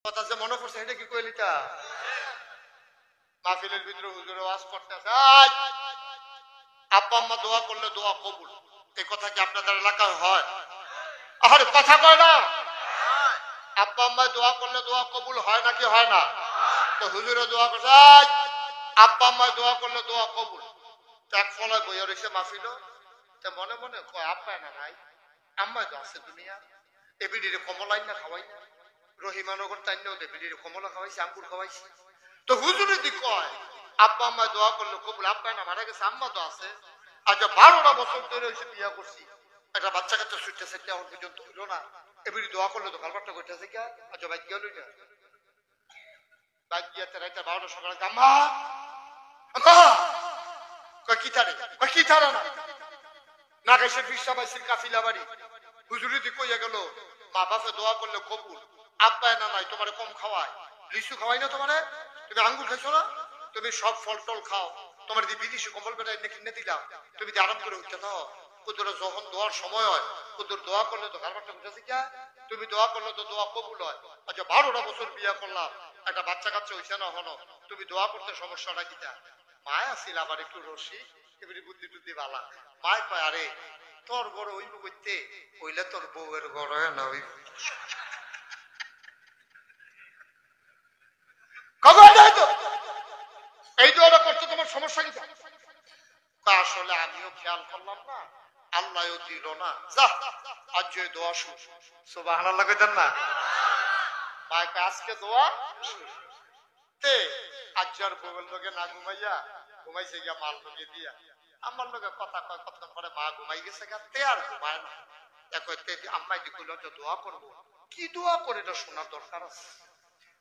কথা যে মনে পড়ছে এটা কি কইলিটা মাহফিলের ভিতরে হুজুরে ওয়াজ করতে আছে আব্বা আম্মা দোয়া করলে দোয়া কবুল এই কথা কি আপনাদের এলাকায় হয়? আরে কথা কয় না, আব্বা আম্মা দোয়া করলে দোয়া কবুল হয় নাকি হয় না? তো হুজুরে দোয়া করছে আব্বা আম্মা দোয়া করলে দোয়া কবুল। এক ফলায় বইয়া রয়েছে মাহফিল, তা মনে মনে কয় আব্বা না নাই আম্মা তো আছে দুনিয়া এবিডিরে কমলাই না খাওয়াই না রহিমানগর তাই না এবিডিরে কমলা খাওয়াইছি আঙ্গুর খাওয়াইছি। তো হুজুরে দি কয় আব্বা আম্মা দোয়া করলে কবুল, আব্বা না মারা গেছে আম্মা তো আছে। আচ্ছা 12টা বছর ধরে হয়েছে বিয়া করছি, একটা বাচ্চা কাচ্চা ছুটতে সেটতে আমার পর্যন্ত হইলো না, এবিডি দোয়া করলে তো কালবারটা করতেছে কে? আচ্ছা ভাই কি হলো এটা বাইক গিয়াতে রাইতে 12টা সকালে আম্মা আম্মা কয় কি তারে কয় কি তারা না নাগাইশের বিশ্বা বাইসির কাফিলা বাড়ি হুজুরি দি কইয়া গেল মা বাপে দোয়া করলে কবুল, আব্বা না নাই তোমারে কম খাওয়ায়, লিচু খাওয়াই না তোমারে, তুমি আঙ্গুর খাইছো না, তুমি সব ফল টল খাও, তোমার দি বিদেশি কম্বল বেটা এনে কিনে দিলাম, তুমি দি আরাম করে উঠতে থাও, কুদুরে যখন দোয়ার সময় হয় কুদুর দোয়া করলে তো কারবারটা উঠেছে কে? তুমি দোয়া করলে তো দোয়া কবুল হয়। আচ্ছা 12টা বছর বিয়া করলাম একটা বাচ্চা কাচ্চা হইছে না হনো, তুমি দোয়া করতে সমস্যাটা কিটা? মায় আসিল আবার একটু রসি এবারে বুদ্ধি টুদ্ধি বালা, মায় কয় আরে তোর বড় হইব করতে হইলে তোর বউয়ের গড় না হইব এই দোয়াটা করতে তোমার সমস্যা কি? আসলে আমিও খেয়াল করলাম না আল্লাহও দিল না, যা আজ দোয়া শুরু সুবহানাল্লাহ কইতেন না মাকে আজকে দোয়া তে আজ্জার বউয়ের লগে না ঘুমাইয়া ঘুমাইছে গিয়া মাল লগে দিয়া আমার লগে কথা কয় কতক্ষণ পরে মা ঘুমাই গেছে গা তে আর ঘুমায় না দেখো আম্মাই দি কইল যে দোয়া করবো, কি দোয়া করে এটা শোনার দরকার আছে,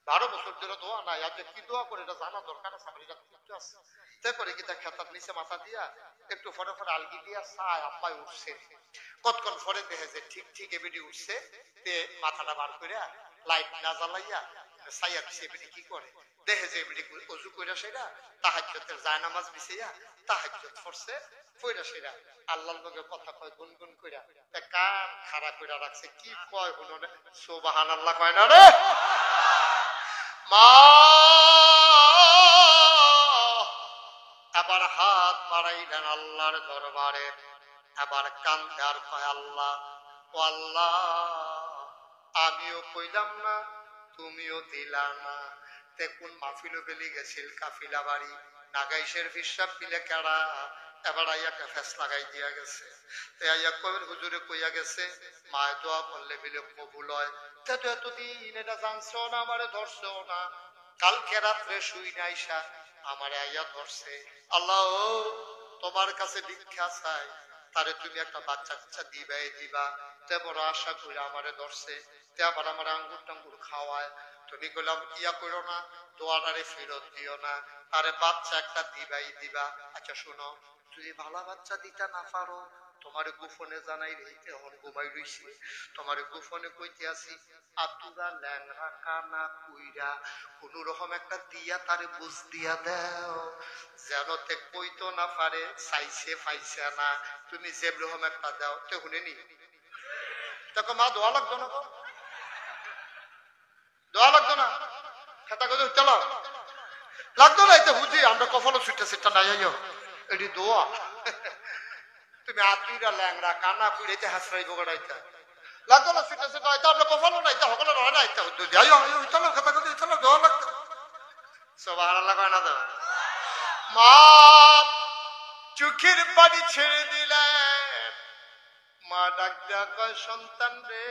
12 বছর ধরে দোয়া নাই আজ কি দোয়া করে এটা জানা দরকার আছে, আমার এটা করতে আছে তাই করে কি তার খেতার নিচে মাথা দিয়া একটু ফরে ফরে আলগি দিয়া চায় আম্মাই উঠছে কতক্ষণ পরে দেখে যে ঠিক ঠিক এবিডি উঠছে তে মাথাটা বার করে লাইট না জ্বালাইয়া সাইয়া দিছে এবিডি কি করে দেখে যে এবিডি অজু কইরা সেরা তাহাজ্জুদের জায়নামাজ বিছাইয়া তাহাজ্জুদ পড়ছে কইরা সেরা আল্লাহর লগে কথা কয় গুনগুন কইরা তে কান খাড়া কইরা রাখছে কি কয় হলো না সুবহানাল্লাহ কয় না রে মা আবার হাত বাড়াইলেন আল্লাহর দরবারে, আবার কান্দে আর কয় আল্লাহ ও আল্লাহ আমিও কইলাম না তুমিও দিলা না, তে কোন মাহফিলও বেলি গেছিল কাফিলা বাড়ি নাগাইশের হিসাব বিলে কেড়া এবার আইয়াকে ফেস লাগাই দিয়া গেছে, তে আইয়া কবের হুজুরে কইয়া গেছে মায় দোয়া করলে বিলে কবুল হয়, তে তো এতদিন এটা জানছো না আমারে ধরছো না, কালকে রাত্রে শুই নাইসা আমারে আইয়া ধরছে, আল্লাহ তোমার কাছে ভিক্ষা চাই তারে তুমি একটা বাচ্চা কাচ্চা দিবাই দিবা, তে বড় আশা করে আমারে ধরছে, তে আবার আমার আঙ্গুর টাঙ্গুর খাওয়ায়, তুমি কইলাম ইয়া করো না দোয়াটারে ফেরত দিও না তারে বাচ্চা একটা দিবাই দিবা। আচ্ছা শোনো যদি ভালো বাচ্চা দিতে না পারো তোমার গোপনে জানাই রইতে হন ঘুমাই রইছি তোমার গোপনে কইতে আসি আতুরা ল্যাংরা কানা কুইরা কোন রকম একটা দিয়া তারে বুঝ দিয়া দাও যেন তে কইতো না পারে চাইছে পাইছে না, তুমি যে রকম একটা দাও তে শুনে নি তখন মা দোয়া লাগতো না তো দোয়া লাগতো না খেতা কথা চলো লাগতো না এতে বুঝি আমরা কখনো ছুটে সেটা নাই এটি দোয়া তুমি আতুরা ল্যাংরা কানা কুইরা এতে হাসরাই বগড়াইতা লাগতো না ছুটে সেটা হয়তো আমরা কখনো নাই তা সকলে রয় না ইত্যা হতো যাই চলো খেতা কথা চলো দোয়া লাগতো সুবহানাল্লাহ কয় না তো মা চোখের পানি ছেড়ে দিলেন, মা ডাক দেয়া কয় সন্তান রে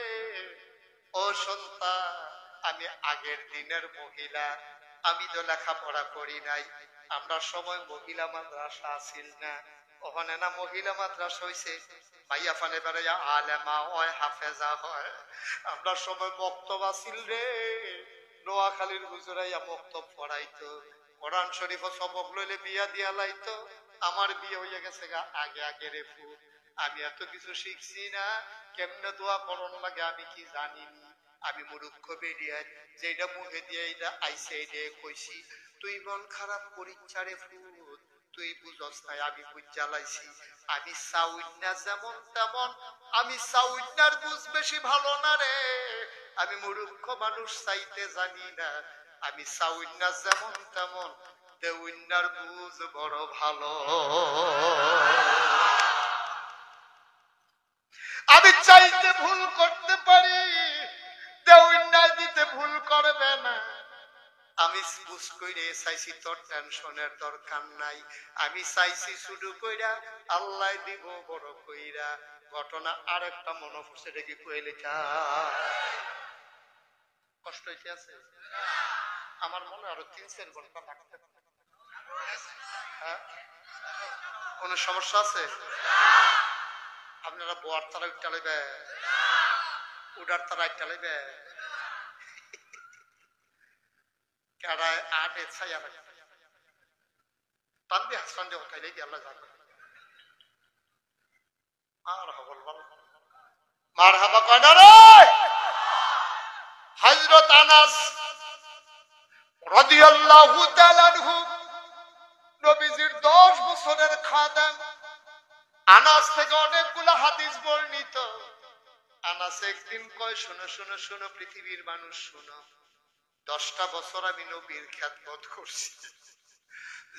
ও সন্তান আমি আগের দিনের মহিলা, আমি তো লেখাপড়া করি নাই, আমরা সময় মহিলা মাদ্রাসা আসিল না ওখানে না মহিলা মাদ্রাসা হইছে ভাইয়া ফানে বেড়াইয়া আলেমা হয় হাফেজা হয়, আমরা সময় মক্তব আসিল রে নোয়াখালীর হুজুরাইয়া মক্তব পড়াইতো কোরআন শরীফ সবক লইলে বিয়া দিয়া লাইতো, আমার বিয়ে হইয়া গেছে গা আগে আগে রে ফুল, আমি এত কিছু শিখছি না কেমনে দোয়া করণ লাগে আমি কি জানিনি, আমি মূর্খ বেরিয়ে যেটা মুখে দিয়ে এটা আইসে এটা কইছি, তুই মন খারাপ করিচ্ছারে ফুল তুই বুঝস নাই আমি বুঝ জ্বালাইছি, আমি সাউইনা যেমন তেমন আমি সাউইনার বুঝ বেশি ভালো না রে, আমি মূর্খ মানুষ, চাইতে জানি না। আমি চাউন্না যেমন তেমন, দেউন্নার বুঝ বড় ভালো। আমি চাইতে ভুল করতে পারি, দেউন্না দিতে ভুল করবে না। আমি বুঝ কইরে চাইছি, তোর টেনশনের দরকার নাই। আমি চাইছি শুধু কইরা, আল্লাহ দিব বড় কইরা। ঘটনা আরেকটা মনে পড়ছে, দেখি কইলে কষ্ট হইতে আছে। আমার মনে আরো 3-4 ঘন্টা লাগতে পারে। হ্যাঁ, কোন সমস্যা আছে? আপনারা বোয়ার তারা উঠতে লইবে, উডার তারা একটা লইবে, কেডায় আটে ছাইয়া লাগে তানবি হাসান দিয়ে ওঠাইলে দিয়ে আল্লাহ যাবে। আর হবল বল মার হাবা কয় না রে। হযরত আনাস রাদিয়াল্লাহু তাআলা আনহু নবীজির 10 বছরের খাদেম। আনাস থেকে অনেকগুলো হাদিস বর্ণিত। আনাস একদিন কয়, শোনো শোনো শোনো পৃথিবীর মানুষ শোনো, 10টা বছর আমি নবীর খিদমত করছি,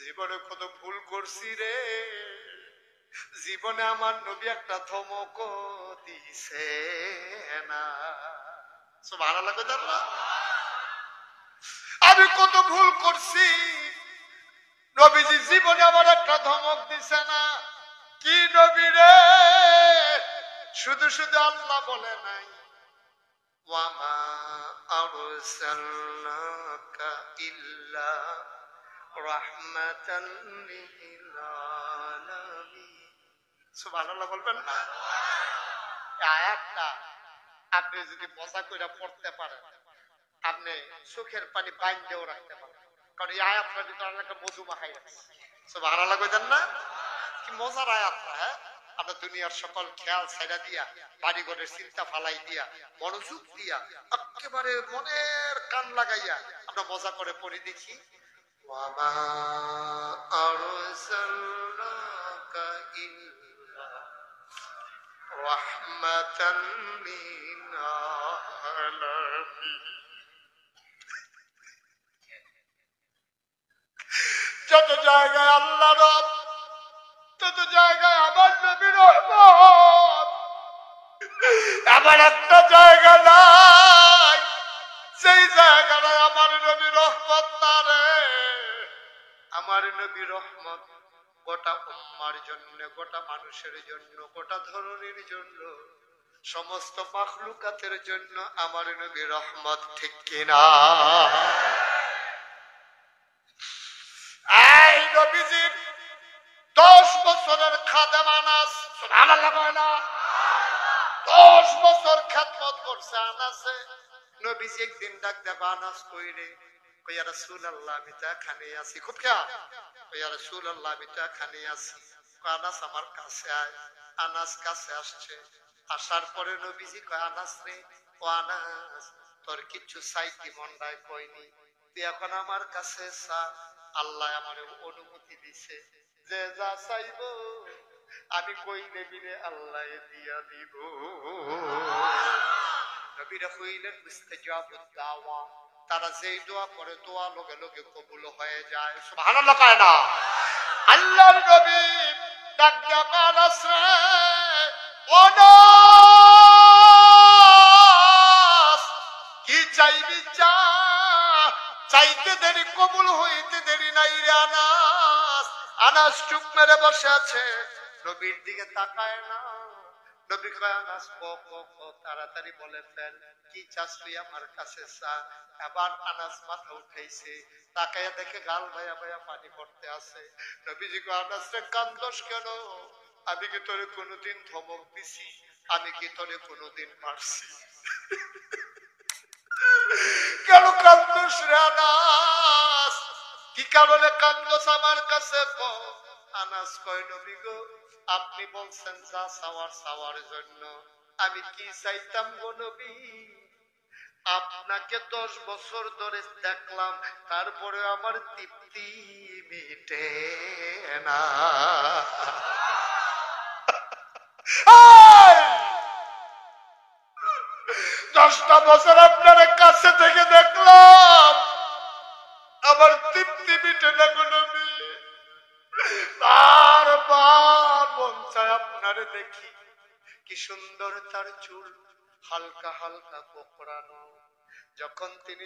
জীবনে কত ভুল করছি রে। জীবনে আমার নবী একটা ধমক দিছে না। সুবহানাল্লাহ কইতার না। আমি কত ভুল করছি, নবীজি জীবনে আমার একটা ধমক দিছে না। কি নবী রে? শুধু শুধু আল্লাহ বলে নাই, ওয়ামা আরসালনাকা ইল্লা রাহমাতান লিল আলামিন। সুবহানাল্লাহ বলবেন না? এই আয়াতটা আপনি যদি মজা কইরা পড়তে পারেন, আপনি চোখের পানি বাইন্দেও রাখতে পারেন, কারণ এই আয়াতটার ভিতরে একটা মজু মাখাই রাখছে। সুবহানাল্লাহ কইতেন না? কি মজার আয়াতটা। হ্যাঁ, আমরা দুনিয়ার সকল খেয়াল ছাইড়া দিয়া, বাড়ি ঘরের চিন্তা ফালাই দিয়া, মনোযোগ দিয়া, একেবারে মনের কান লাগাইয়া আমরা মজা করে পড়ি। দেখি, ওয়ামা আরসালনাকা ইল্লা রাহমাতান লিল আলামিন। যত জায়গায় আল্লাহ রব, তত জায়গায় আমার নবী রহমত। এমন একটা জায়গা নাই সেই জায়গাটায় আমার নবী রহমত না রে। আমার নবী রহমত গোটা উম্মার জন্য, গোটা মানুষের জন্য, গোটা ধরনের জন্য, সমস্ত মাখলুকাতের জন্য আমার নবী রহমত, ঠিক কিনা? এই নবীজির 10 বছরের খাদেম আনাস, সুবহানাল্লাহ কয় না? 10 বছর খেদমত করছে আনাসে। নবীজি একদিন ডাক দেবা, আনাস কই রে? কই ইয়া রাসূলুল্লাহ, আমি তো এখানে আছি। খুব খেয়া, কই ইয়া রাসূলুল্লাহ, আমি তো এখানে আছি। কয় আনাস আমার কাছে আয়। আনাস কাছে আসছে। আসার পরে নবীজি কয়, আনাস রে, ও আনাস, তোর কিছু চাইতি মনটায় কইনি, তুই এখন আমার কাছে চা। আল্লাহ আমার অনুমতি দিছে যে যা চাইবো আমি কইলে বিলে আল্লাহ দিয়া দিব। নবীরা কইলেন মুস্তাজাবুদ দাওয়া, তারা যেই দোয়া করে দোয়া লগে লগে কবুল হয়ে যায়। সুবহানাল্লাহ কয় না? আল্লাহর নবী ডাক দেয়া আনাস রে, ও আনাস, কি চাইবি চা, চাইতে দেরি কবুল হইতে দেরি নাই রে আনাস। আনাস চুপ মেরে বসে আছে, নবীর দিকে তাকায় না। নবী কয়, আনাস তাড়াতাড়ি বলে ফেল, কি চাস তুই আমার কাছে চা। এবার আনাস মাথা উঠাইছে, তাকায়া দেখে গাল ভাইয়া ভাইয়া পানি পড়তে আছে। নবীজি কয়, আনাস রে কান্দোস কেন? আমি কি তোরে কোনোদিন ধমক দিছি? আমি কি তোরে কোনোদিন মারছি? কেন কান্দোস রে আনাস? কি কারণে কান্দোস আমার কাছে কও। আনাস কয়, নবী গো, আপনি বলছেন যা চাওয়ার চাওয়ার জন্য, আমি কি চাইতাম গো নবী? আপনাকে 10 বছর ধরে দেখলাম, তারপরে আমার তৃপ্তি মিটে না। 10 10টা বছর আপনার কাছে থেকে দেখলাম, আমার তৃপ্তি মিটে না গো নবী। বারবার মন চায় আপনারে দেখি। কি সুন্দর তার চুল, হালকা হালকা কোকড়ানো। যখন তিনি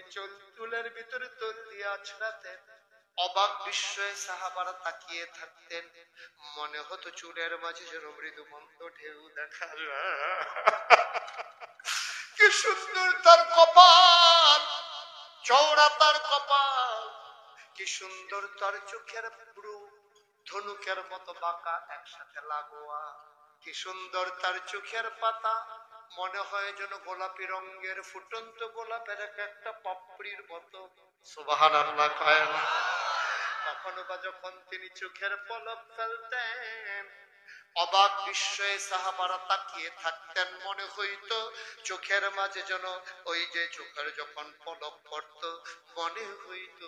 চুলের ভিতরে তৈল দিয়ে আছড়াতেন, অবাক বিস্ময়ে সাহাবারা তাকিয়ে থাকতেন। মনে হতো চুলের মাঝে যেন মৃদু মন্দ ঢেউ দেখা যায়। কি সুন্দর তার কপাল, চওড়া তার কপাল। কি সুন্দর তার চোখের ব্রু, ধনুকের মতো বাঁকা একসাথে লাগোয়া। কি সুন্দর তার চোখের পাতা, মনে হয় যেন গোলাপি রঙের ফুটন্ত গোলাপের একটা পাপড়ির মতো। সুবহানাল্লাহ কয় না? কখনো বা যখন তিনি চোখের পলক ফেলতেন, অবাক বিস্ময়ে সাহাবারা তাকিয়ে থাকতেন। মনে হইতো চোখের মাঝে যেন ওই যে চোখের যখন পলক পড়ত, মনে হইতো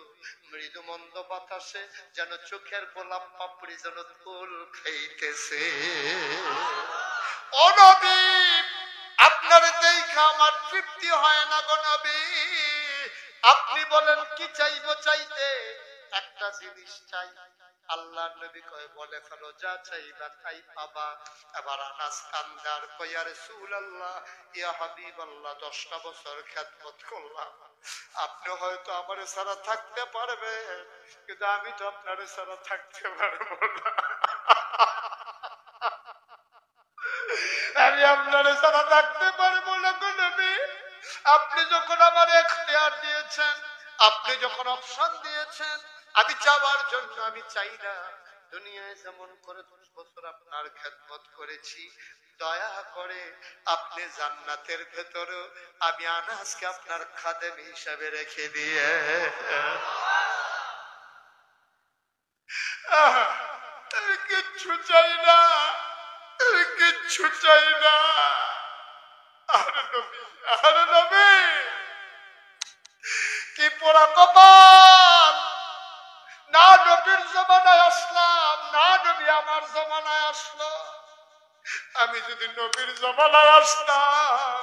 মৃদু মন্দ বাতাসে যেন চোখের গোলাপ পাপড়ি যেন ফুল খাইতেছে। ও নবী, আপনার দেখা আমার তৃপ্তি হয় না গো নবী। আপনি বলেন কি চাইবো? চাইতে একটা জিনিস চাই। আল্লাহর নবী কয়, বলে ফেলো, যা চাইবা তাই পাবা। এবার আনাস কান্দার কয়, ইয়া রাসূলুল্লাহ, ইয়া হাবিবাল্লাহ, 10টা বছর খেদমত করলাম, আপনি হয়তো আমার ছাড়া থাকতে পারবেন, কিন্তু আমি তো আপনার ছাড়া থাকতে পারবো না। আমি আপনার ছাড়া থাকতে পারবো না গো নবী। আপনি যখন আমার এখতিয়ার দিয়েছেন, আপনি যখন অপশন দিয়েছেন, আমি চাওয়ার জন্য আমি চাই না। দুনিয়ায় যেমন করে 10 বছর আপনার খেদমত করেছি, দয়া করে আপনি জান্নাতের ভেতরে আমি আনাসকে আপনার খাদেম হিসাবে রেখে দিয়ে। আমি কিচ্ছু চাই না, আমি কিচ্ছু চাই না। আর নবী, আর নবী, কি পোড়া কপাল। না নবীর জমানায় আসলাম, না নবী আমার জমানায় আসলো। আমি যদি নবীর জমানায় আসতাম,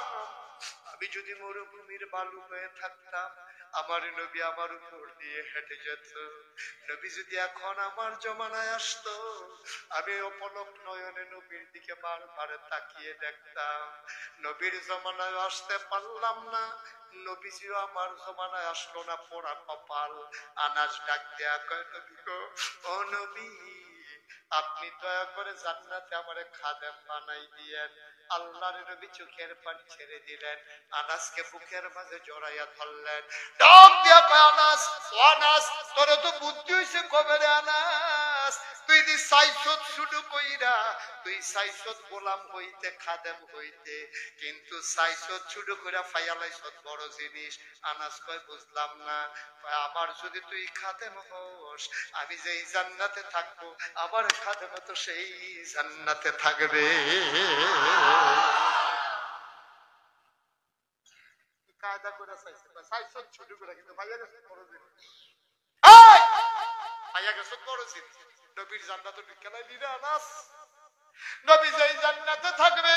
আমি যদি মরুভূমির বালু হয়ে থাকতাম, আমার নবী আমার উপর দিয়ে হেঁটে যেত। নবী যদি এখন আমার জমানায় আসতো, আমি অপলক নয়নে নবীর দিকে বারবার তাকিয়ে দেখতাম। নবীর জমানায় আসতে পারলাম না, নবীজিও আমার জমানায় আসলো না, পোড়া কপাল। আনাস ডাক দেয়া কয়, নবী গো, ও নবী, আপনি দয়া করে জান্নাতে আমারে খাদেম বানাই দিয়েন। আল্লাহর নবী চোখের পানি ছেড়ে দিলেন, আনাসকে বুকের মাঝে জড়াইয়া ধরলেন। ডাক দিয়া কয়, আনাস, ও আনাস, তোর তো বুদ্ধি হইছে কবে রে আনাস? তুই দি সাইসত শুরু কইরা, তুই সাইসত গোলাম হইতে, খাদেম হইতে, কিন্তু সাইসত শুরু কইরা ফাইয়ালাইসত বড় জিনিস। আনাস কয়, বুঝলাম না। কয়, আমার যদি তুই খাদেম হোস, আমি যেই জান্নাতে থাকবো, আমার খাদেম তো সেই জান্নাতে থাকবে। কায়দা করে চাইছে, সাইসত শুরু করে, কিন্তু ভাইয়া গেছে বড় জিনিস। ভাইয়া গেছে বড় জিনিস। নবীর জান্নাতে ঢুকালাই দিলে আনাস। নবী যেই জান্নাতে থাকবে,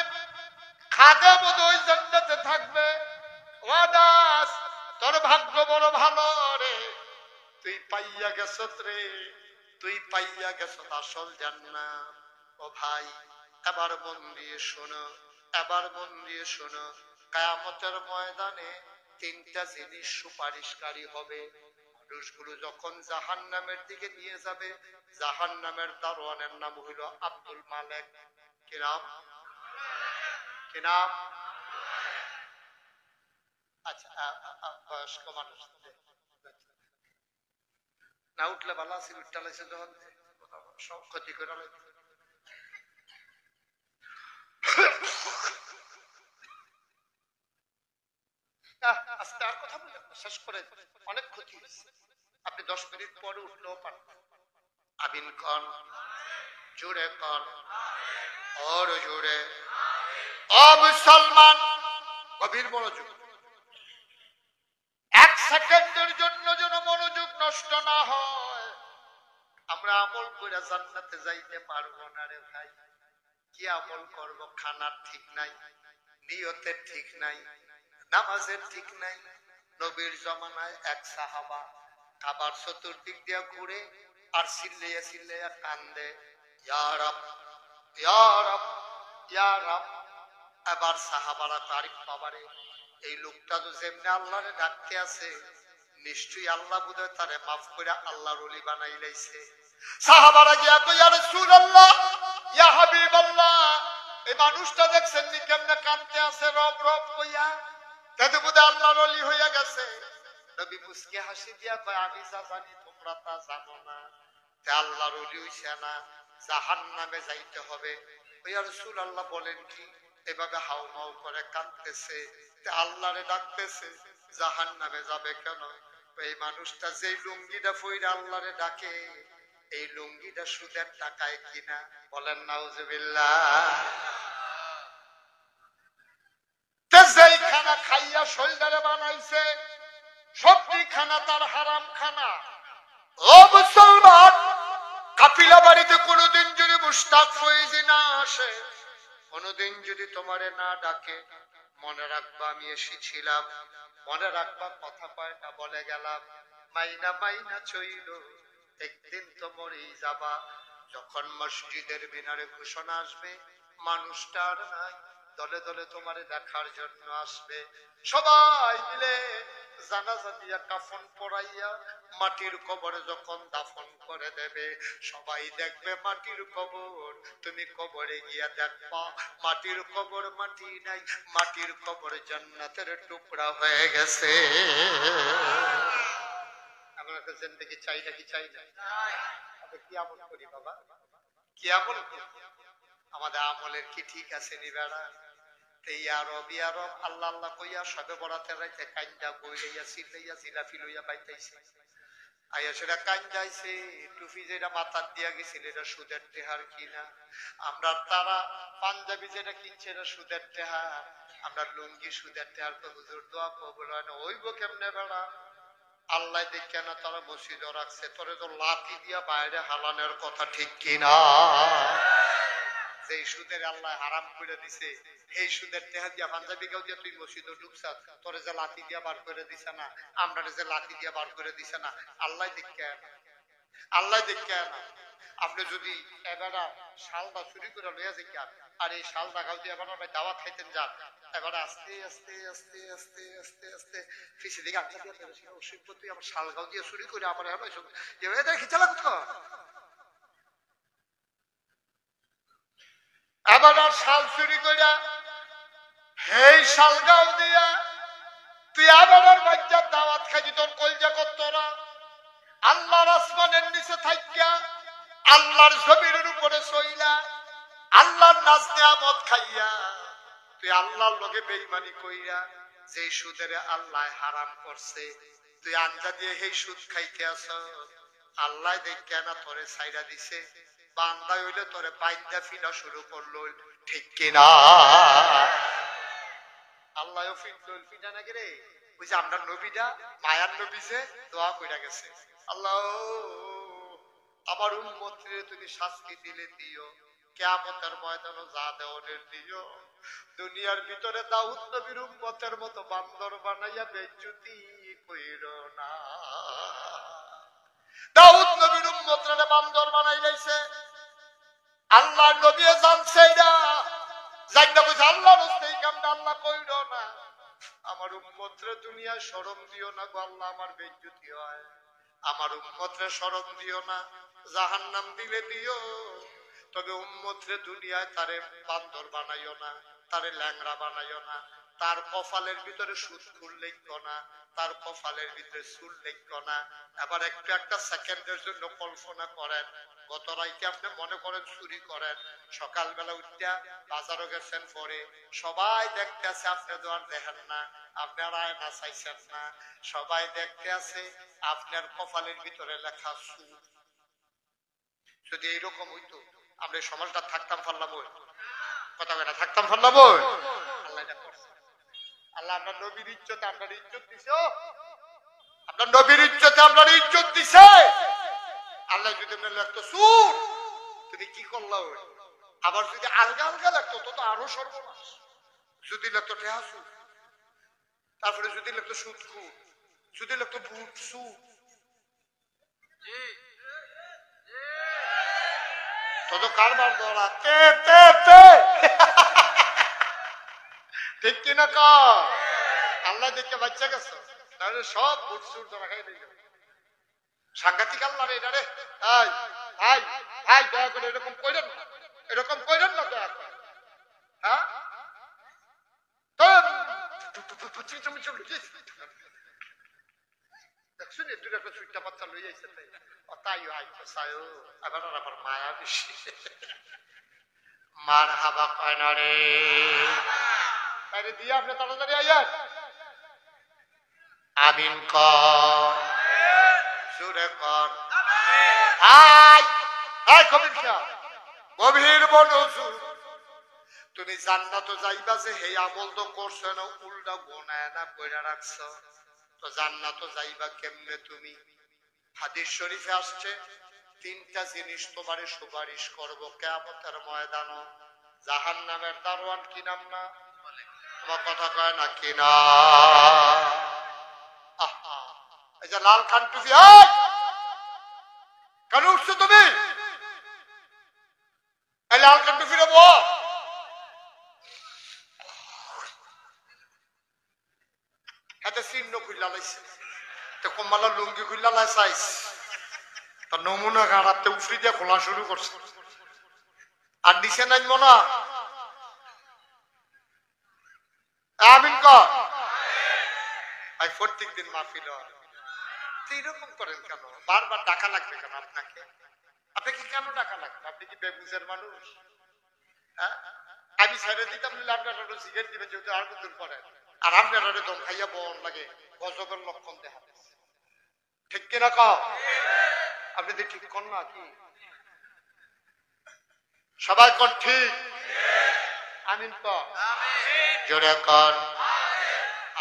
খাদেম ওই জান্নাতে থাকবে। ও আনাস, তোর ভাগ্য বড় ভালো রে, তুই পাইয়া গেছত রে, তুই পাইয়া গেছত আসল জান্নাত। ও ভাই, এবার মন দিয়ে শোনো, এবার মন দিয়ে শোনো। কিয়ামতের ময়দানে 3টা জিনিস সুপারিশকারী হবে। মানুষগুলো যখন জাহান্নামের দিকে নিয়ে যাবে, জাহান্নামের দারোয়ানের নাম হইল আব্দুল মালেক। কি নাম? কি নাম? আচ্ছা, বয়স্ক মানুষ না উঠলে ভালো আছে, উঠতে যখন সব ক্ষতি করে। আজকে আর কথা বললেন, শেষ করে, অনেক ক্ষতি হয়েছে। আপনি 10 মিনিট পরে উঠলেও পারবেন। আমিন কন, জোরে কন, ওর জোরে। ও মুসলমান, গভীর মনোযোগ। 1 সেকেন্ডের জন্য যেন মনোযোগ নষ্ট না হয়। আমরা আমল করে জান্নাতে যাইতে পারবো না রে ভাই। কি আমল করব? খানার ঠিক নাই, নিয়তের ঠিক নাই, নামাজের ঠিক নাই। নবীর জমানায় এক সাহাবা কাবার চতুর্দিক দিয়া ঘুরে আর চিল্লাইয়া চিল্লাইয়া কান্দে, ইয়া রাব, ইয়া রাব, ইয়া রাব। এবার সাহাবারা তারিফ পাবারে, এই লোকটা তো যেমনি আল্লাহরে ডাকতে আছে, নিশ্চয়ই আল্লাহ বোধহয় তারে মাফ করে আল্লাহর ওলি বানাই লাইছে। সাহাবারা গিয়া কই, ইয়া রাসূলুল্লাহ, ইয়া হাবিবাল্লাহ, এই মানুষটা দেখছেন নি কেমনে কাঁদতে আছে রব রব কইয়া, তাতে বোধহয় আল্লাহর ওলি হইয়া গেছে। নবী মুস্কি হাসি দিয়া কয়, আমি যা জানি তোমরা তা জানো না। তে আল্লাহর ওলি হইছে না, জাহান্নামে যাইতে হবে। ইয়া রাসূলুল্লাহ বলেন কি? এভাবে হাউমাউ করে কাঁদতেছে, তে আল্লাহরে ডাকতেছে, জাহান্নামে যাবে কেন? এই মানুষটা যেই লুঙ্গিটা পইরা আল্লাহরে ডাকে, এই লুঙ্গিটা সুদের টাকায় কিনা, বলেন নাউজুবিল্লাহ। তে যেই খানা খাইয়া শরীরে বানাইছে, সবটি খানা তার হারাম খানা। ও মুসলমান, কাফিলা বাড়িতে কোনোদিন যদি মুশতাক ফয়েজি না আসে, কোনোদিন যদি তোমারে না ডাকে, মনে রাখবা আমি এসেছিলাম, মনে রাখবা কথা কয়টা বলে গেলাম, মাইনা মাইনা চইল, একদিন তো মরেই যাবা। যখন মসজিদের মিনারে ঘোষণা আসবে, মানুষটা আর নাই, দলে দলে তোমারে দেখার জন্য আসবে। সবাই মিলে জানাজা দিয়া কাফন পরাইয়া মাটির কবরে যখন দাফন করে দেবে, সবাই দেখবে মাটির কবর। তুমি কবরে গিয়া দেখবা মাটির কবর মাটি নাই, মাটির কবর জান্নাতের টুকরা হয়ে গেছে। আমরা তো জিন্দেগি চাই নাকি চাই না? কি আমল করি বাবা, কি আমল করি? আমাদের আমলের কি ঠিক আছে নি বেড়া? আল্লাহ আল্লাহ কইয়া সবে বরাতের রাইতে কাইন্দা বইলাইয়া চিল্লাইয়া জিলাফি লইয়া পাইতাইছে। আইয়া সেটা কাইন্দাইছে, টুপি যেটা মাথার দিয়া গেছিল এটা সুদের টেহার কিনা। আমরা তারা পাঞ্জাবি যেটা কিনছে এটা সুদের টেহার, আমরা লুঙ্গি সুদের টেহার। তো হুজুর দোয়া কবুল হয় না, ওইব কেমনে বেড়া? আল্লাহ দেখে না তারা মসজিদও রাখছে, তোরে তো লাঠি দিয়া বাইরে হালানোর কথা, ঠিক কিনা? যে সুদের আল্লাহ হারাম করে দিছে, এই সুদের টেহা দিয়া পাঞ্জাবি গাও দিয়া তুই মসজিদে ঢুকছা, তোরে যে লাঠি দিয়া বার করে দিছে না, আমরা যে লাঠি দিয়া বার করে দিছে না, আল্লাহ দেখে না, আল্লাহ দেখে না। আপনি যদি এবারে শালটা চুরি করে লইয়া যান, আর এই শালটা গাও দিয়ে এবার দাওয়াত খাইতেন যান, এবারে আস্তে আস্তে আস্তে আস্তে আস্তে আস্তে পিছিয়ে দিকে আচ্ছা তুই আমার শাল গাও দিয়ে চুরি করে আমার খিচা লাগতো। আবার আর শাল চুরি করিয়া এই শাল গাও দিয়া তুই আবার আর বাচ্চার দাওয়াত খাইছি, তোর কলজা করতো না। আল্লাহর আসমানের নিচে থাকিয়া আল্লাহর জমিনের উপরে সইলা আল্লাহর নাজ নিয়ামত খাইয়া তুই আল্লাহর লগে বেঈমানি কইরা যে সুদের আল্লাহ হারাম করছে, তুই আঞ্জা দিয়ে এই সুদ খাইতে আস। আল্লাহ দেখে না তোরে ছাইরা দিছে, বান্দা হইলে তোরে বাইন্দা ফিনা শুরু করলো, ঠিক কিনা? আল্লাহ ফিনা নাকি রে? ওই যে আমরা নবীটা মায়ার নবী যে দোয়া কইরা গেছে, আল্লাহ আমার উম্মতরে তুমি শাস্তি দিলে দিও, কিয়ামতের ময়দানে যা দেওয়ার দিও। দুনিয়ার ভিতরে দাউদ নবীর উম্মতের মতো বান্দর বানাইয়া বেইজ্জতি কইরো না। দাউদ নবীর উম্মতরে বান্দর বানাই লাইছে, আল্লাহর নবী জানছে না, জাননা কইছে আল্লাহর রাস্তে এই কামটা আল্লাহ কইরো না। আমার উম্মতরে দুনিয়ায় শরম দিও না গো আল্লাহ, আমার বেইজ্জতি হয়। আমার উম্মতরে শরম দিও না, জাহান্নাম দিলে দিও, তবে উম্মতরে দুনিয়ায় তারে বান্দর বানাইও না, তারে ল্যাংড়া বানাইও না, তার কপালের ভিতরে সুদ ফুল লিখো না, তার কপালের ভিতরে চুল লিখো না। আবার একটু একটা সেকেন্ডের জন্য কল্পনা করেন, গত রাইতে আপনি মনে করেন চুরি করেন, সকালবেলা উঠিয়া বাজারও গেছেন, পরে সবাই দেখতে আছে, আপনি তো আর দেখেন না, আপনার আয়না চাইছেন না, সবাই দেখতে আছে, আপনার কপালের ভিতরে লেখা সুদ। যদি এইরকম হইতো আমরা সমাজটা থাকতাম পারলাম, কথা বলে থাকতাম পারলাম। আল্লাহ এটা করছে, আল্লাহ আপনার নবীর ইজ্জতে আপনার ইজ্জত দিছে, আপনার নবীর ইজ্জতে আপনার ইজ্জত দিছে। আল্লাহ যদি লাগতো সুর, তুমি কি করলা? আবার যদি আলগা আলগা লাগতো তো আরো সর্বনাশ। যদি লাগতো টেহা সুর, তারপরে যদি লিখতো সুদ খুদ, যদি লিখতো বুট সুদ, তত কারবার ধরা ঠিক কিনা ক আল্লাহ দেখে বাচ্চা গেছ, তাহলে সব বুট সুট ধরা খাই দিল। সাংঘাতিক আল্লাহ রে এটা রে। ভাই ভাই ভাই দয়া করে এরকম কইরেন না, এরকম কইরেন না দয়া করে। হ্যাঁ মায়া বেশি মার হাবা কয় না রে। তাইলে দিয়ে আপনি তাড়াতাড়ি আইয়ার আমিন কর, জোরে কর। গভীর মনোযোগ। তুমি জান্নাত যাইবা যে হে আমল তো করছো না, উল্টা গোনায় না কইরা রাখছো, তো জান্নাত যাইবা কেমনে তুমি? হাদিস শরীফে আসছে তিনটা জিনিস তোমারে সুপারিশ করবো কিয়ামতের ময়দানে। জাহান্নামের দারোয়ান কি নাম না? তোমার কথা কয় না কি না? এই যে লাল খান টুপি, কেন উঠছো তুমি? এই লাল খান টুপি নেবো হাতে চিহ্ন খুললা লাইছে, তো কম্বালা লুঙ্গি খুললা লাই চাইছ, তার নমুনা গাড়াতে উফরি দিয়ে খোলা শুরু করছে। আর নিচে নামবো না। আমিন কর। প্রত্যেক দিন মাহফিল এইরকম করেন কেন? বারবার ডাকা লাগবে কেন আপনাকে? আপনাকে কেন ডাকা লাগবে? আপনি কি বেবুজের মানুষ? হ্যাঁ, আমি ছেড়ে দিতাম আপনারা সিগারেট দিবেন যেহেতু আর দূর করেন, আর আপনারা দম খাইয়া বন লাগে গজবের লক্ষণ দেখা যাচ্ছে। ঠিক কিনা ক? আপনি তো ঠিক কর না কি? সবাই কর ঠিক। আমিন কর, জোরে কর।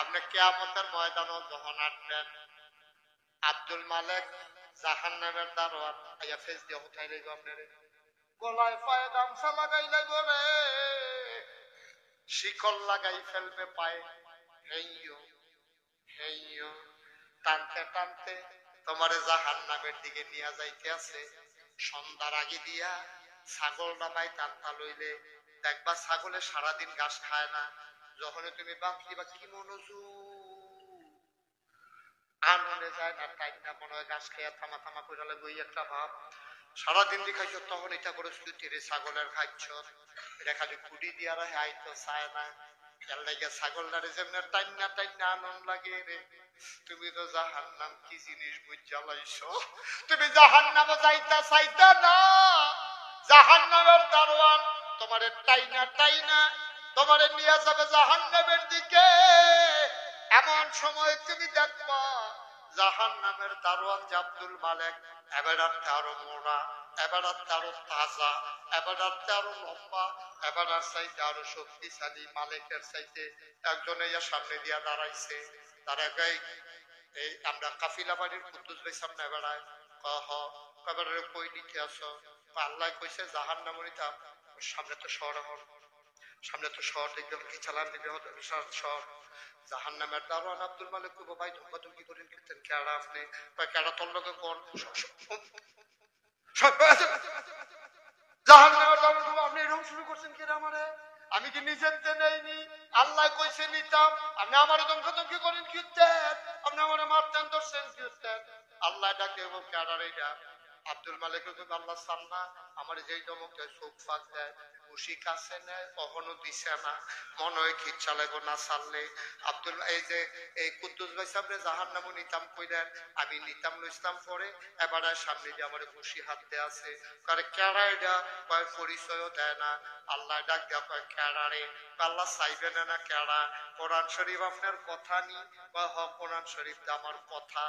আপনি কিয়ামতের ময়দানে যখন আসবেন, আব্দুল মালিক জাহান্নামের দারোয়ান আইয়া ফেস দিয়ে উঠাই লইব আপনারে, গলায় পায়ে গামছা লাগাই লইব রে, শিকল লাগাই ফেলবে পায়ে, হেইয়ো হেইয়ো টানতে টানতে তোমারে জাহান্নামের দিকে নিয়ে যাইতে আছে। সন্ধ্যার আগে দিয়া ছাগল নামাই টানতা লইলে দেখবা ছাগলে সারাদিন ঘাস খায় না। যখন তুমি বাঁধলি বা কি মনোযোগ আনন্দে যায় না, টাইম না মনে হয় ঘাস খেয়ে থামা থামা করে বই একটা ভাব। সারাদিন দেখাইছ তখন এটা করে তীরে ছাগলের খাইছ, এটা খালি কুড়ি দিয়া রাখে আইতো চায় না। এর লাগে ছাগলটারে যেমন টাইম না আনন্দ লাগে রে। তুমি তো জাহান্নাম কি জিনিস বুঝা লাইছো। তুমি জাহান্নামে যাইতা চাইতা না, জাহান্নামের দারোয়ান তোমারে টাইনা তোমারে নিয়ে যাবে জাহান্নামের দিকে। এমন সময় তুমি দেখবা জাহান্নামের দারোয়ান যে আব্দুল মালিক, এবার আরো মোড়া, এবার আরো তাজা, এবার আরো লম্বা, এবার চাইতে আরো শক্তিশালী। মালিকের চাইতে একজন সামনে দিয়া দাঁড়াইছে। তার একাই এই আমরা কাফিলা বাড়ির কুদ্দুস ভাই সামনে বেড়ায় কহ এবার কই নিতে আসো? আল্লাহ কইছে জাহান্নাম নিতাম। সামনে তো শহর দেখবে কি চালান দিবে শহর। জাহান্নামের দারোয়ান আব্দুল মালিক কইবো ভাই ধমকাধমকি করেন কীর্তেন কেডা আপনি? কেডা তোর লোকে কোন? জাহান্নামের দারোয়ান কইবো আপনি এরকম শুরু করছেন কেডা আমারে? আমি কি নিজের নেইনি? আল্লাহ কইছে নিতাম, আপনি আমারে ধমকাধমকি করেন কীর্তেন? আপনি আমারে মারতেন ধরছেন কীর্তেন? আল্লাহ ডাকে কেডা রে এটা? আব্দুল মালিক কইবো আল্লাহ সামনা আমার যেই ধমক দেয় চোখ ফাঁক দেয়, খুশি কাছে নেয়, কখনো দিছে না, মনে হয় খিচ্ছা লাগো না ছাড়লে। আব্দুল এই যে এই কুদ্দুস ভাই সাহেব জাহান্নামও নিতাম কইলেন, আমি নিতাম লইতাম পরে এবার সামনে দিয়ে আমার খুশি হাতে আছে। কারে কেডা এটা? কয় পরিচয়ও দেয় না। আল্লাহ ডাক দেওয়া কয় কেডা রে? আল্লাহ চাইবে না কেডা? কোরআন শরীফ আপনার কথা নি? কয় হ কোরআন শরীফ আমার কথা।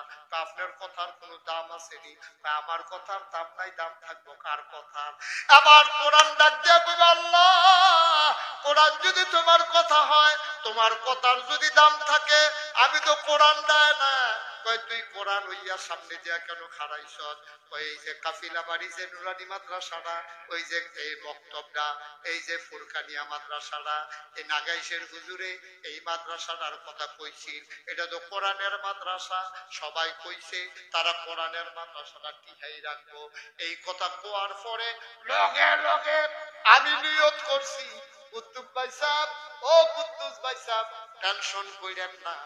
আপনার কথার কোনো দাম আছে নি? আমার কথার দাম নাই, দাম থাকবো কার কথা? আবার কোরআন ডাক দেয়া কইবে আল্লাহ কোরআন যদি তোমার কথা হয়, তোমার কথার যদি দাম থাকে, আমি তো কোরআন দেয় না কয় তুই কোরআন হইয়া সামনে দিয়া কেন খাড়াইছ? ওই যে কাফিলা বাড়ি যে নুরানি মাদ্রাসাটা, ওই যে এই মক্তবটা, এই যে ফুরকানিয়া মাদ্রাসাটা, এই নাগাইশের হুজুরে এই মাদ্রাসাটার কথা কইছিল, এটা তো কোরআনের মাদ্রাসা। সবাই কইছে তারা কোরআনের মাদ্রাসাটা টিকাই রাখবো। এই কথা কোয়ার পরে লগে লগে আমি নিয়ত করছি, কুদ্দুস ভাই সাহেব, ও কুদ্দুস ভাই সাহেব, টেনশন কইরেন না,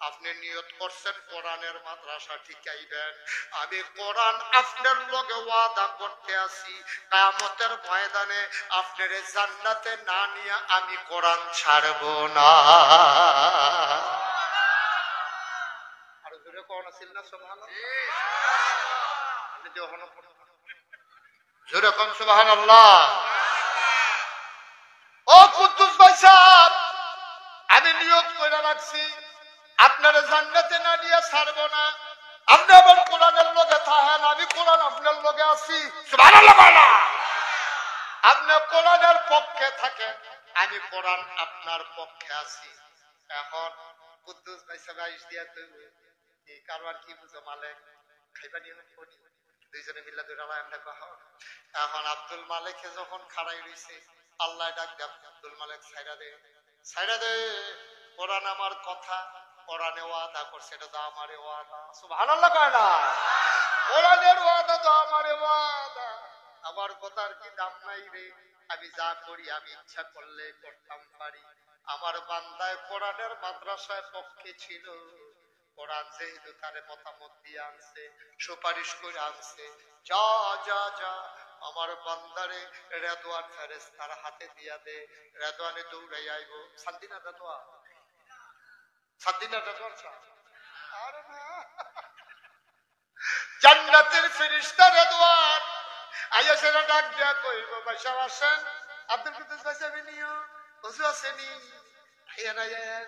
আপনি নিয়ত করছেন কোরআনের মাদ্রাসা ঠিকাইবেন। আমি কোরআন আপনার লগে ওয়াদা করতে আছি, কিয়ামতের ময়দানে আপনার জান্নাতে না নিয়ে আমি কোরআন ছাড়ব না। আর জোরে কোন আছিল না সুবহানাল্লাহ? আপনি যখন জোরে কোন সুবহানাল্লাহ। ও কুদ্দুস ভাই সাহেব, আমি নিয়ত করে রাখছি আপনার জান্নাতে না নিয়ে ছাড়বো না। আপনি আবার কোরআনের লগে থাকেন, আমি কোরআন আপনার লগে আছি। সুবহানাল্লাহ বলা। আপনি কোরআনের পক্ষে থাকেন, আমি কোরআন আপনার পক্ষে আছি। এখন কুদ্দুস ভাই সাহেব আইস দিয়া তুই এই কারবার কি বুঝো মালিক খাইবা নিয়ে করি দুইজনে মিল্লা দুইটা আমরা কহা। এখন আব্দুল মালিককে যখন খাড়াই রইছে, আল্লাহ ডাক দেব, আব্দুল মালিক ছাইড়া দে, ছাইড়া দে, কোরআন আমার কথা, কোরআনে ওয়াদা করছে, এটা তো আমারে ওয়াদা। সুবহানাল্লাহ কয় না? কোরআনের ওয়াদা তো আমারে ওয়াদা, আমার কথার কি দাম নাই রে? আমি যা করি আমি ইচ্ছা করলে করতাম পারি। আমার বান্দায় কোরআনের মাদ্রাসায় পক্ষে ছিল, কোরআন যেহেতু তারে মতামত দিয়ে আনছে, সুপারিশ করে আনছে, যা যা যা আমার বান্দারে রেদওয়ান ফেরেশতার হাতে দিয়া দে, রেদওয়ানে দৌড়াই আইব। শান্তিনা রেদওয়ান, শান্তিনা রেদওয়ান আরে না, জান্নাতের ফেরেশতা রেদওয়ান আইয়া সেটা ডাক দিয়া কইব, বাসা আসেন, আব্দুল কুদ্দুস ভাই সাহেব নিও, ওযু আসেনি, আইয়া না যায়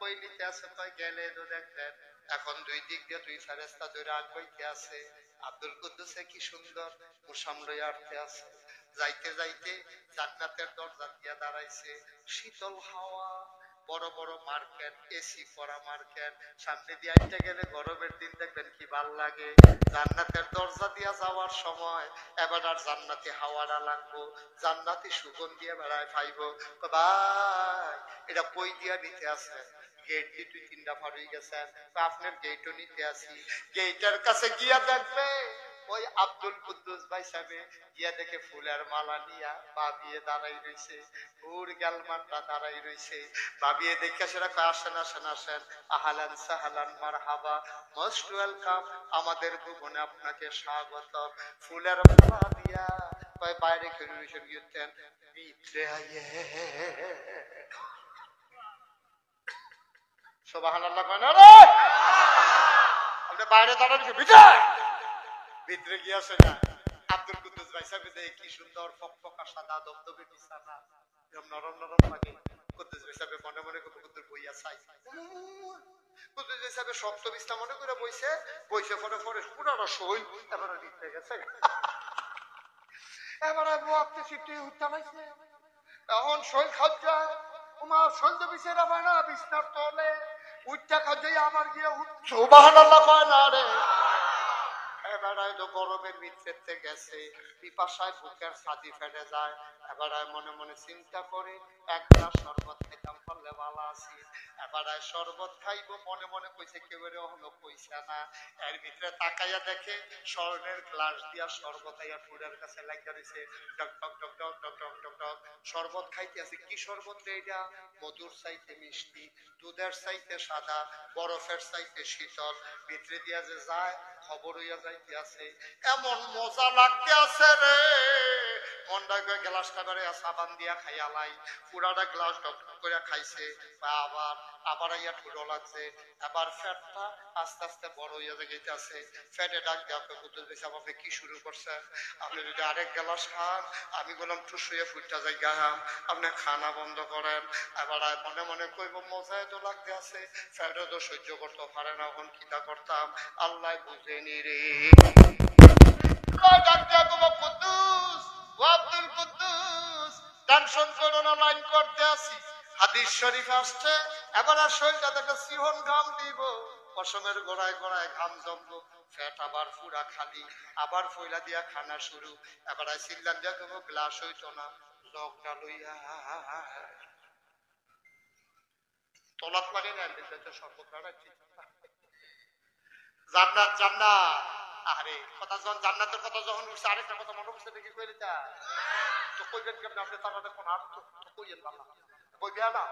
কই নিতে আসে, কই গেলে তো দেখেন এখন দুই দিক দিয়ে দুই ফেরেশতা ধরে আগাইতে আছে। আব্দুল কুদ্দুসে কি সুন্দর মুসাম লইয়া আসতে আছে, যাইতে যাইতে জান্নাতের দরজা দিয়া দাঁড়াইছে, শীতল হাওয়া, বড় বড় মার্কেট, এসি করা মার্কেট, সামনে দিয়ে আইতে গেলে গরমের দিন দেখবেন কি ভাল লাগে। জান্নাতের দরজা দিয়া যাওয়ার সময় এবার আর জান্নাতি হাওয়াটা লাগবো, জান্নাতি সুগন্ধি বেড়ায় পাইব। ভাই এটা কই দিয়া নিতে আছে? গেট দিয়ে 2-3টা পার হয়ে গেছে, আপনার গেটও নিতে আসি। গেটের কাছে গিয়া দেখবে ওই আব্দুল কুদ্দুস ভাই সাহেব গিয়া দেখে ফুলের মালা নিয়া ভাবিয়ে দাঁড়াই রইছে, ফুল গালমানটা দাঁড়াই রইছে। ভাবিয়ে দেখে সেটা কয় আসেন আসেন আসেন, আহলান সাহলান মারহাবা, মোস্ট ওয়েলকাম, আমাদের ভুবনে আপনাকে স্বাগত। ফুলের মালা দিয়া কয় বাইরে খেলুন গিয়েছেন, ভিতরে আইয়ে সুবহানাল্লাহ কয় না রে? আপনি বাইরে দাঁড়ান, ভিতরে গিয়েছে না। আব্দুল কুদ্দুস ভাই সাহেব দেখে কি সুন্দর ফকফকা সাদা দবদবে বিছানা, নরম নরম লাগে। কুদ্দুস ভাই সাহেব মনে মনে কুদ্দুস বইয়া চাই, কুদ্দুস ভাই সাহেব শক্ত বিছনা মনে করে বইছে, বইছে ফরে ফরে পুরানো শৈল এবারে দিতে গেছে, এবারে আপনি সিটে উঠতে পাইছে, এখন শৈল খাওয়া তোমার সহ্য বিছানা পায় না, বিছনার তলে উঠটা খাওয়া আমার গিয়ে সুবহানাল্লাহ কয় না রে? এবারে তো গরমের ভিতরে গেছে, পিপাসায় বুকের ছাতি ফেটে যায়। এবারে মনে মনে চিন্তা করে এক গ্লাস শরবত খাইতাম পারলে ভালো আছি। এবারে শরবত খাইবো মনে মনে কইছে, কেউ হলো কইছে না। এর ভিতরে তাকাইয়া দেখে স্বর্ণের গ্লাস দিয়া শরবত আইয়া ফুলের কাছে লাগিয়ে রয়েছে, টক টক টক টক টক টক টক টক শরবত খাইতে আছে। কি শরবত রে এটা? মধুর চাইতে মিষ্টি, দুধের চাইতে সাদা, বরফের চাইতে শীতল, ভিতরে দিয়া যে যায় খবর হইয়া যাইতে আছে, এমন মজা লাগতে আছে রে। মনটা গ্লাসটা করে সাবান দিয়া খাইয়া লাই, পুরাটা গ্লাস টক করে খাইছে, আবার আবার ইয়া ঠুলো লাগছে। এবার ফ্যাটটা আস্তে আস্তে বড় হইয়া যাইতেছে। ফ্যাটে ডাক দিয়ে আপনি কুদ্দুস ভাই সাহেব আপনি কি শুরু করছেন? আপনি যদি আরেক গ্লাস খান আমি বললাম ঠুস হইয়া ফুটটা যাই গাহাম, আপনি খানা বন্ধ করেন। এবার মনে মনে কইব মজায় তো লাগতে আছে, ফ্যাটে তো সহ্য করতে পারে না, এখন কিতা করতাম আল্লাহ বুঝেনি রে। ডাক দিয়া তোমার কুদ্দুস, ও আব্দুল কুদ্দুস, টেনশন করো না, লাইন করতে আসি। হাদিস শরীফ আসছে, এবার আর শরীরটা দেখে সিহন ঘাম দিব, পশমের গোড়ায় গোড়ায় ঘাম জমবো, ফ্যাট আবার পুরা খালি, আবার ফইলা দিয়া খানা শুরু। এবার চিল্লান দিয়া কোনো গ্লাস হইতো না, জগটা লইয়া তলাত লাগে না জান্নাত জান্নাত। আরে কথা যখন জান্নাতের কথা যখন উঠছে, আরেকটা কথা মনে করছে দেখি কই দিতা তো কইবেন কেমন আপনি তারা কোন আর তো কইয়েন বাবা কইবে না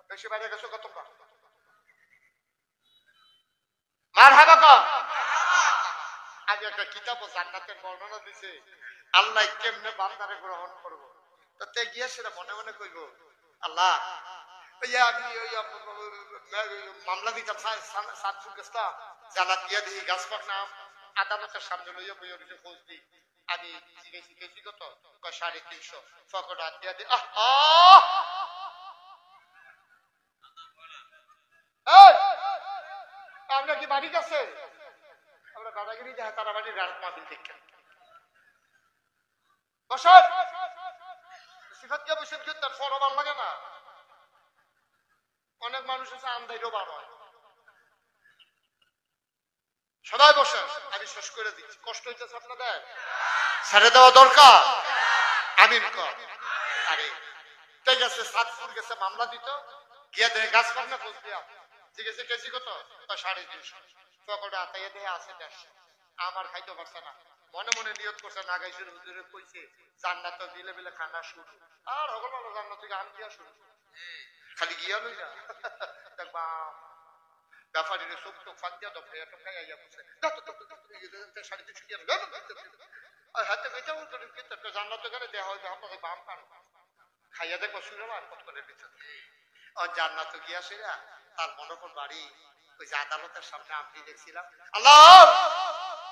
বেশি বাইরে গেছো কত মারহাবা কর। আজ একটা কিতাব জান্নাতের বর্ণনা দিছে, আল্লাহ কেমনে বান্দারে গ্রহণ করবো। তাতে গিয়ে সেটা মনে মনে কইব, আল্লাহ মামলা দিতাম সাতফুল গেছলাম, জানাত দিয়া দিই গাছ পাকলাম, আদালতের সামনে লইয়া বইয়া রয়েছে খোঁজ দিই। আমি জিজ্ঞেসি কেজি কত, 350 ফকট হাত দিয়া দিই। আপনার কি বাড়ি গেছে? আমরা দাদাগিরি দেখা তারা বাড়ির রাত মাহফিল দেখেন বসত সিফাত কে বসে কি তার ফরম ভাল লাগে না। অনেক মানুষ আছে আন্দাইরও বার হয়, সবাই বসে। আমি শেষ করে দিচ্ছি, কষ্ট হইতেছে আপনাদের, ছেড়ে দেওয়া দরকার। আমিন কর। আরে ঠিক আছে, সাতপুর গেছে মামলা দিত, গিয়ে দেয় গাছ পাবনা খোঁজ দিয়া জিজ্ঞেসে কেজি কত, 350 পকড়া আতাইয়া দেয় আছে 150। আমার খাইতে পারছে না, মনে মনে নিয়ত করছে না গাইছেন হুজুরে কইছে জান্নাত দিলে বিলে খানা শুরু। আর হগল ভালো জান্নাত থেকে আম দিয়া শুরু, খালি গিয়া লই না দেখবা ব্যাপারীর চোখ টোক ফাঁক দিয়া দফে টকাই আইয়া বসে 350 দিয়া হাতে বেটাও করে কিন্তু জান্নাত করে দেয়া হয় আপনাদের বাম কান খাইয়া দেখো শুনে না কতক্ষণের ভিতরে জান্নাত গিয়া সেরা তার মনোকর বাড়ি ওই যে আদালতের সামনে আমি দেখছিলাম। আল্লাহ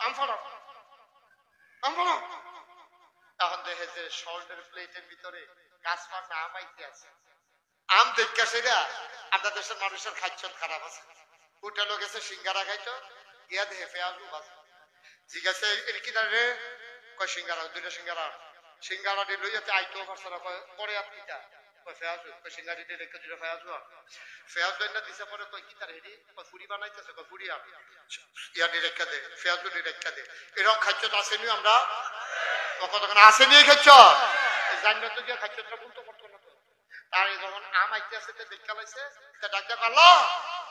আম ফড়ো আম ফড়ো, তখন দেখে যে সল্টের প্লেটের ভিতরে গাছ পাকা আম আইতে আছে। আম দেখা সেরা আপনার দেশের মানুষের খাদ্য খারাপ আছে, হোটেলও গেছে সিঙ্গারা খাইতো, গিয়া দেখে পেঁয়াজু বাজে জিজ্ঞাসা এর কি রে, কয় সিঙ্গারা, 2টা সিঙ্গারা। সিঙ্গারা দিয়ে লইয়াতে আইতেও পারছে না, পরে আপনি ফেয়াজু সিঙ্গারি দিয়ে রেখে দিল ফেয়াজু ফেয়াজ দইনা দিছে পরে কই কি তার হেডি ফুরি বানাইতেছে কই ফুরি আর ইয়াদি রেখে দে ফেয়াজু দিয়ে রেখে দে। এরকম খাদ্য তো আসেনি আমরা কতক্ষণ আসেনি খাদ্য জান্নাত গিয়ে খাদ্যটা বলতে পারতো না। তার যখন আম আইতে আছে দেখা লাইছে ডাক ডাক আল্লাহ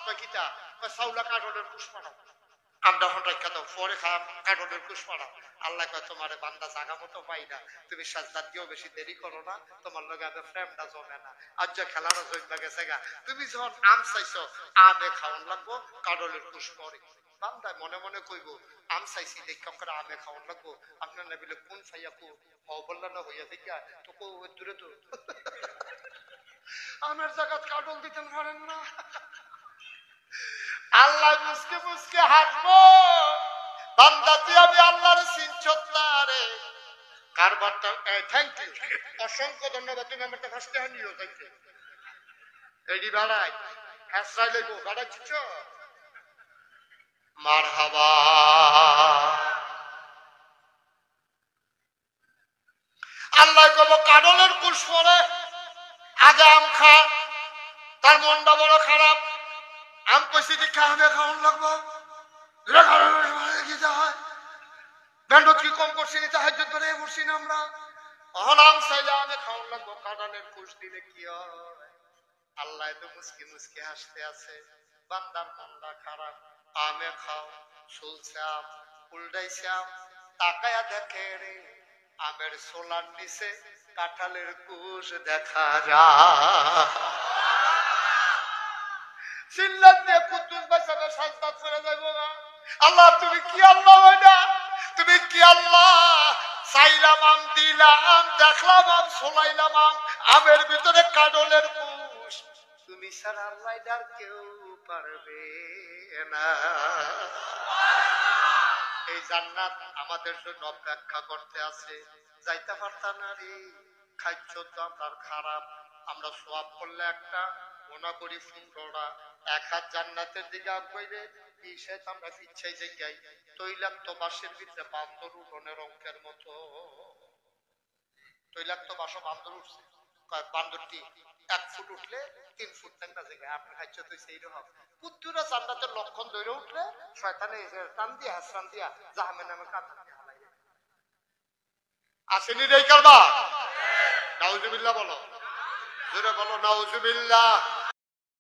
কই কিতা কই সাউলা কাঠলের পুষ্পাড়া আমরা এখন রেখা দাও, পরে খারাপ কাঠলের পুষ্পাড়া। আল্লাহ কয় তোমার বান্দা জাগা মতো পাই না, তুমি সাজদাত দিয়েও বেশি দেরি করো না, তোমার লগে আগে ফ্রেমটা জমে না, আজ যে খেলাটা জমে গেছে গা। তুমি যখন আম চাইছো আমে খাওয়ান লাগবো কাঠলের পুষ্পরে। বান্দায় মনে মনে কইব আম চাইছি দেখা করে আমে খাওয়ান লাগবো, আপনার না বলে কোন চাইয়া কো বললা না হইয়া দেখা তো কো দূরে তো আমের জায়গাত কাঠল দিতে পারেন না। আল্লাহ মুসকে মুসকে হাসবো, বান্দা তুই আমি আল্লাহর সিনচত্তারে কারবারটা। থ্যাংক ইউ, অসংখ্য ধন্যবাদ। তুমি আমার ফার্স্টে হানিও যাইতে এডি বাড়াই হ্যাসরাই লইব বাড়াচ্ছ মারহাবা। আল্লাহ কব কাডলের পুষ্পরে আগে আম খা, তার মনটা বড় খারাপ। আম কইছি দেখা আমে খাওয়ান লাগবো, কি কম করছি তাহাজ্জুদ করে বসছি না আমরা। আম চাইলে আমে খাওয়ান লাগবো, কাঁঠালের কুশ দিলে কি হয়? আল্লাহ তো মুসকি মুসকি হাসতে আছে, বান্দার মনটা খারাপ। আমে খাও চলছে আম, উল্টাইছে আম, তাকায়া দেখে রে আমের সোলার নিচে কাঁঠালের কুশ দেখা যায়। সিল্লাত দিয়ে কুদ্দুস বাসাবে সাজদাত করে যাইব না। আল্লাহ তুমি কি আল্লাহ হয় না, তুমি কি আল্লাহ? চাইলাম আম, দিলাম, দেখলাম আম, সোলাইলাম আম, আমের ভিতরে কাঁঠালের কুশ, তুমি ছাড়া আল্লাহ আর কেউ পারবে না। এই জান্নাত আমাদের জন্য অপেক্ষা করতে আছে, যাইতে পারতাম না রে। খাদ্য তো আপনার খারাপ, আমরা সোয়াব করলে একটা মনে করি 15টা, 1 হাত জান্নাতের দিকে আগাইলে 20 হাত আমরা পিছাই যাই। তৈলাক্ত বাসের ভিতরে বান্দর উঠোনের অঙ্কের মতো, তৈলাক্ত বাসও বান্দর উঠছে। বান্দরটি 1 ফুট উঠলে 3 ফুট একটা জায়গায় আপনার খাইছে তো সেই রকম কুত্তুরা জান্নাতের লক্ষণ ধরে উঠলে শয়তানে এসে টান দিয়া হাসরান দিয়া জাহান্নামের নামে কাঁদা দিয়ে হালাই আসেনি রে কারবা নাউজুবিল্লাহ বলো জোরে বলো নাউজুবিল্লাহ